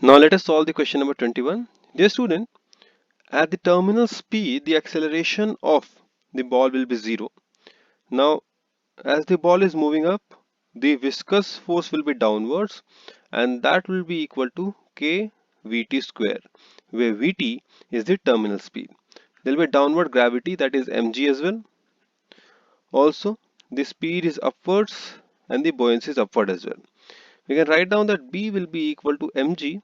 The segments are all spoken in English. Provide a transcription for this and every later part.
Now let us solve the question number 21. Dear student, at the terminal speed, the acceleration of the ball will be 0. Now, as the ball is moving up, the viscous force will be downwards, and that will be equal to k Vt square, where Vt is the terminal speed. There will be downward gravity, that is mg as well. Also, the speed is upwards and the buoyancy is upward as well. We can write down that B will be equal to mg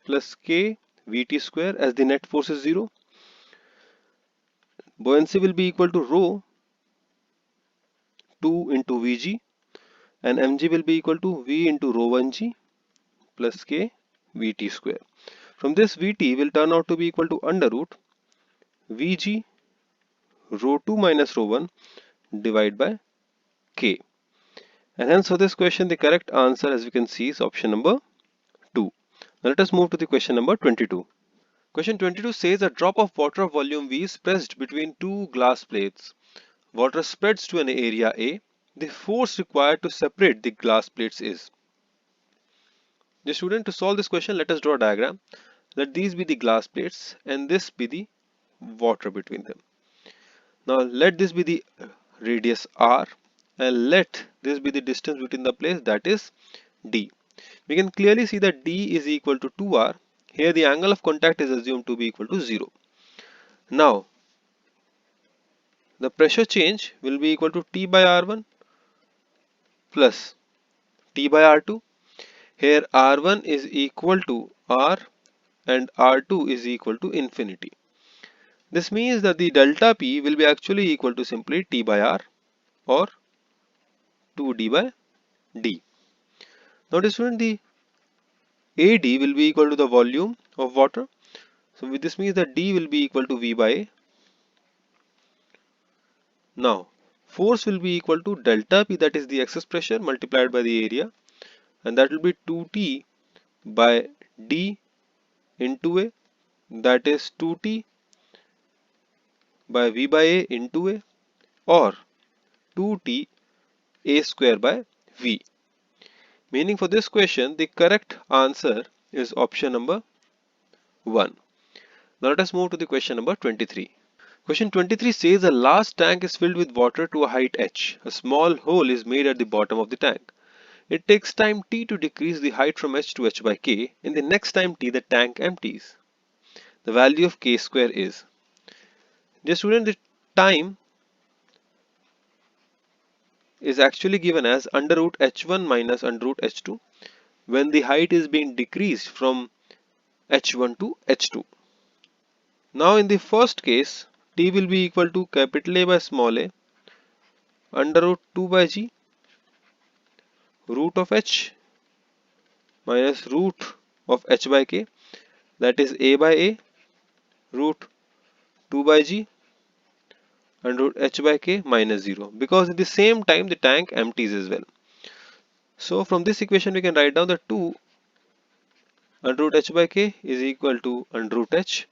plus k Vt square, as the net force is 0. Buoyancy will be equal to rho 2 into Vg, and mg will be equal to V into rho 1g plus k Vt square. From this, Vt will turn out to be equal to under root Vg rho 2 minus rho 1 divided by k. And hence for this question, the correct answer, as we can see, is option number 2. Now let us move to the question number 22. Question 22 says a drop of water of volume V is pressed between two glass plates. Water spreads to an area A. The force required to separate the glass plates is. The student, to solve this question, let us draw a diagram. Let these be the glass plates and this be the water between them. Now let this be the radius r, and let this be the distance between the plates, that is d. We can clearly see that d is equal to 2r. Here the angle of contact is assumed to be equal to 0. Now the pressure change will be equal to T by R1 plus T by R2. Here R1 is equal to R and R2 is equal to infinity. This means that the delta P will be actually equal to simply T by R or 2D by D. Now student, the AD will be equal to the volume of water. So this means that D will be equal to V by A. Now force will be equal to delta P, that is the excess pressure, multiplied by the area, and that will be 2T by D into A, that is 2T by V by A into A, or 2T A square by V. Meaning for this question, the correct answer is option number 1. Now let us move to the question number 23. Question 23 says a large tank is filled with water to a height h. A small hole is made at the bottom of the tank. It takes time t to decrease the height from h to h by k. In the next time t, the tank empties. The value of k square is. Dear student, the time is actually given as under root h1 minus under root h2 when the height is being decreased from h1 to h2. Now in the first case, t will be equal to capital A by small a under root 2 by g root of h minus root of h by k, that is a by a root 2 by g and root h by k minus 0, because at the same time the tank empties as well. So from this equation we can write down that 2 under root h by k is equal to under root h,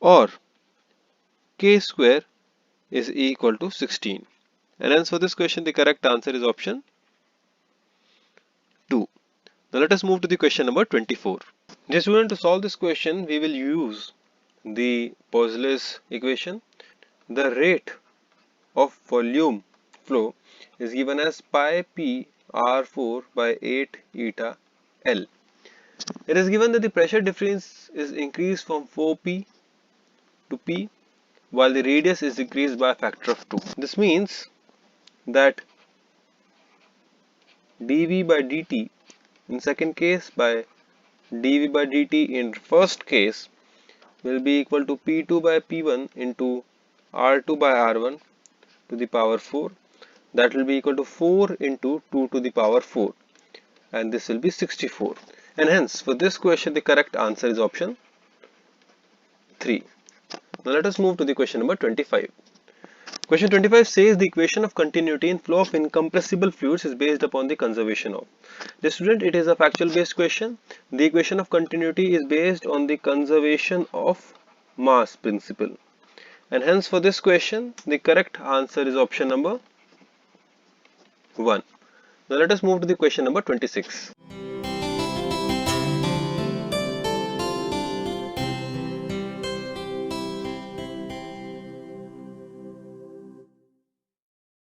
or k square is equal to 16. And hence for this question the correct answer is option 2. Now let us move to the question number 24. Dear student, to solve this question we will use the Poiseuille's equation. The rate of volume flow is given as pi p r4 by 8 eta L. It is given that the pressure difference is increased from 4p to p while the radius is decreased by a factor of 2. This means that dV by dt in second case by dV by dt in first case will be equal to P2 by P1 into R2 by R1 to the power 4. That will be equal to 4 into 2 to the power 4, and this will be 64. And hence for this question the correct answer is option 3. Now let us move to the question number 25. Question 25 says the equation of continuity in flow of incompressible fluids is based upon the conservation of. The student, it is a factual based question. The equation of continuity is based on the conservation of mass principle, and hence for this question the correct answer is option number 1. Now let us move to the question number 26.